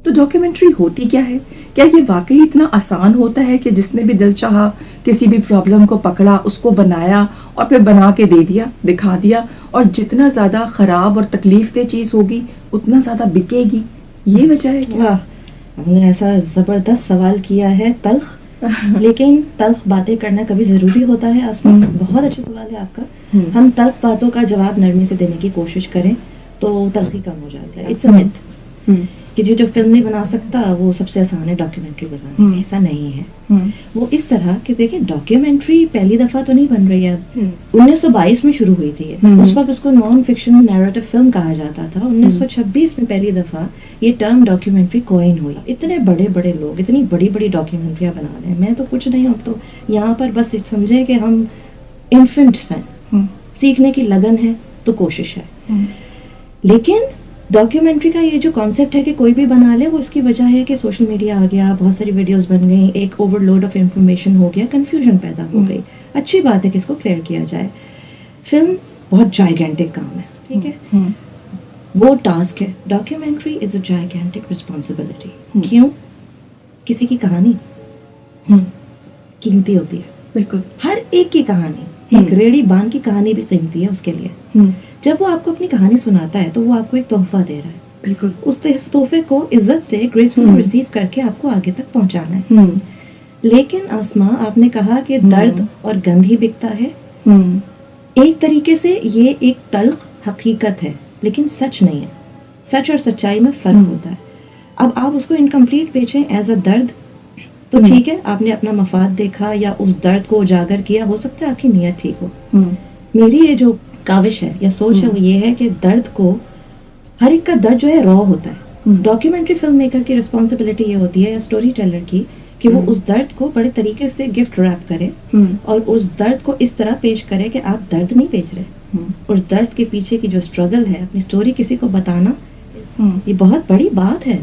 تو ڈاکیومنٹری ہوتی کیا ہے؟ کیا یہ واقعی اتنا آسان ہوتا ہے کہ جس نے بھی دل چاہا کسی بھی پرابلم کو پکڑا، اس کو بنایا اور پھر بنا کے دے دیا، دکھا دیا، اور جتنا زیادہ خراب اور تکلیف دہ چیز ہوگی اتنا زیادہ بکے گی؟ یہ وجہ ہے کیا؟ ہم نے ایسا زبردست سوال کیا ہے، تلخ لیکن تلخ باتیں کرنا کبھی ضروری ہوتا ہے آسمان. بہت اچھا سوال ہے آپ کا. ہم تلخ باتوں کا جواب نرمی سے دینے کی کوشش کریں تو تلخی کم ہو جاتا ہے. اٹس اے میتھ کہ جو فلم نہیں بنا سکتا وہ سب سے آسان ہے ڈاکیومنٹری بنانا. ایسا نہیں ہے. وہ اس طرح کہ دیکھیں ڈاکیومنٹری پہلی دفعہ تو نہیں بن رہی ہے. 1922 میں شروع ہوئی تھی. اس وقت اس کو نان فکشن نیریٹو فلم کہا جاتا تھا. 1926 میں پہلی دفعہ یہ ٹرم ڈاکیومنٹری کوئن ہوئی. اتنے بڑے بڑے لوگ اتنی بڑی بڑی ڈاکیومنٹریاں بنا رہے ہیں. میں تو کچھ نہیں ہوں، تو یہاں پر بس سمجھیں کہ ہم انفنٹس ہیں، سیکھنے کی لگن ہے تو کوشش ہے. لیکن ڈاکیومنٹری کا یہ جو کانسیپٹ ہے کہ کوئی بھی بنا لے، وہ اس کی وجہ ہے کہ سوشل میڈیا آ گیا، بہت ساری ویڈیوز بن گئی، ایک اوور لوڈ آف انفارمیشن ہو گیا، کنفیوژن پیدا ہو گئی. اچھی بات ہے کہ اس کو کلیئر کیا جائے. فلم بہت جائیگینٹک کام ہے، ٹھیک ہے، وہ ٹاسک ہے. ڈاکیومنٹری از اے جائیگینٹک رسپانسبلٹی. کیوں؟ کسی کی کہانی قیمتی ہوتی ہے. بالکل ہر ایک کی کہانی، ایک ریڑھی بان کی کہانی بھی قیمتی ہے اس کے لیے. جب وہ آپ کو اپنی کہانی سناتا ہے تو وہ آپ کو ایک تحفہ دے رہا ہے. بالکل اس تحفے کو عزت سے گریسفل ریسیو کر کے آپ کو آگے تک پہنچانا ہے. لیکن آسما، آپ نے کہا کہ درد اور گند ہی بکتا ہے. ایک طریقے سے یہ ایک تلخ حقیقت ہے لیکن سچ نہیں ہے. سچ اور سچائی میں فرق ہوتا ہے. اب آپ اس کو انکمپلیٹ بیچیں ایز اے درد تو ٹھیک ہے، آپ نے اپنا مفاد دیکھا یا اس درد کو اجاگر کیا، ہو سکتا ہے آپ کی نیت ٹھیک ہو. میری یہ جو کاوش ہے یا سوچ ہے وہ یہ ہے کہ درد کو، ہر ایک کا درد جو ہے را ہوتا ہے. ڈاکیومنٹری فلم میکر کی رسپانسبلٹی یہ ہوتی ہے یا اسٹوری ٹیلر کی کہ وہ اس درد کو بڑے طریقے سے گفٹ ریپ کرے اور اس درد کو اس طرح پیش کرے کہ آپ درد نہیں بیچ رہے. اس درد کے پیچھے کی جو اسٹرگل ہے، اپنی اسٹوری کسی کو بتانا، یہ بہت بڑی بات ہے.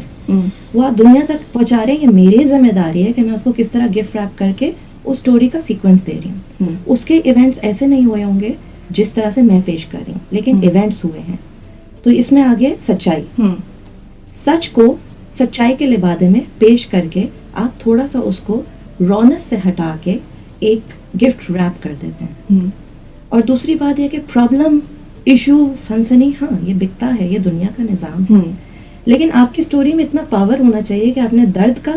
وہ آپ دنیا تک پہنچا رہے ہیں. یہ میری ذمہ داری ہے کہ میں اس کو کس طرح گفٹ ریپ کر کے اس اسٹوری کا سیکوینس دے رہی ہوں. اس کے ایونٹس ایسے نہیں ہوئے ہوں گے جس طرح سے میں پیش کر رہی ہوں، لیکن ایونٹس ہوئے ہیں. تو اس میں آگے سچائی، سچ کو سچائی کے لبادے میں پیش کر کے آپ تھوڑا سا اس کو رونس سے ہٹا کے ایک گفٹ ریپ کر دیتے ہیں. اور دوسری بات یہ کہ پرابلم، ایشو، سنسنی، ہاں یہ بکتا ہے، یہ دنیا کا نظام ہے. لیکن آپ کی سٹوری میں اتنا پاور ہونا چاہیے کہ آپ نے درد کا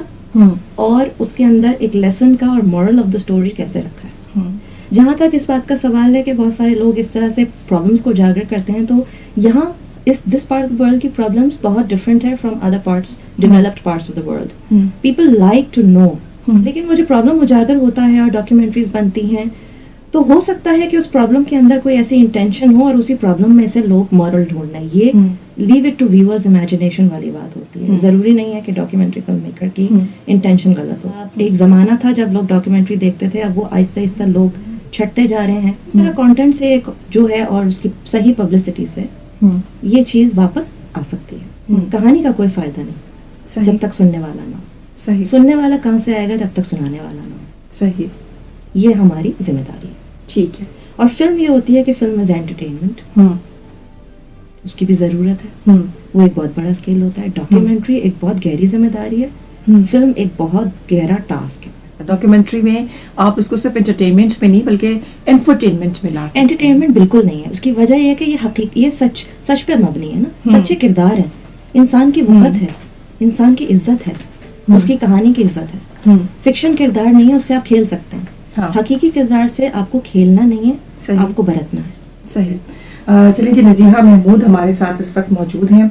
اور اس کے اندر ایک لیسن کا اور مورل آف دا سٹوری کیسے رکھا ہے. جہاں تک اس بات کا سوال ہے کہ بہت سارے لوگ اس طرح سے پرابلمس کو اجاگر کرتے ہیں، تو یہاں this part of the world کی پرابلمس بہت ڈفرینٹ ہے from other parts, developed parts of the world. People like to know. لیکن وہ جو پرابلم اجاگر ہوتا ہے اور ڈاکیومنٹریز بنتی ہیں، تو ہو سکتا ہے کہ اس پرابلم کے اندر کوئی ایسی انٹینشن ہو اور اسی پرابلم میں سے لوگ مورل ڈھونڈنا. یہ leave it to viewers imagination والی بات ہوتی ہے. ضروری نہیں ہے کہ ڈاکیومنٹری فلم میکر کی انٹینشن غلط ہو. ایک زمانہ تھا جب لوگ ڈاکیومنٹری دیکھتے تھے، اب وہ آہستہ آہستہ لوگ چھٹتے جا رہے ہیں. میرا کانٹینٹ سے جو ہے اور اس کی صحیح پبلسٹی سے یہ چیز واپس آ سکتی ہے. کہانی کا کوئی فائدہ نہیں جب تک سننے والا نہ ہو. صحیح. سننے والا کہاں سے آئے گا جب تک سنانے والا نہ ہو. صحیح. یہ ہماری ذمہ داری ہے. ٹھیک ہے. اور فلم یہ ہوتی ہے کہ فلم از انٹرٹینمنٹ، اس کی بھی ضرورت ہے. وہ ایک بہت بڑا اسکیل ہوتا ہے. ڈاکیومنٹری ایک بہت گہری ذمہ داری ہے. فلم ایک بہت گہرا ٹاسک ہے. ڈاکیومنٹری میں آپ اس کو صرف انٹرٹینمنٹ میں نہیں بلکہ انفرٹینمنٹ میں لا سکتے ہیں. انٹرٹینمنٹ بالکل نہیں ہے. اس کی وجہ یہ ہے کہ یہ سچ پہ مبنی ہے نا. سچے کردار ہے، انسان کی وقت ہے، انسان کی عزت ہے، اس کی کہانی کی عزت ہے. فکشن کردار نہیں ہے، اس سے آپ کھیل سکتے ہیں. حقیقی کردار سے آپ کو کھیلنا نہیں ہے، آپ کو برتنا ہے. صحیح. چلیے جی، نزیحہ محمود ہمارے ساتھ اس وقت موجود ہیں.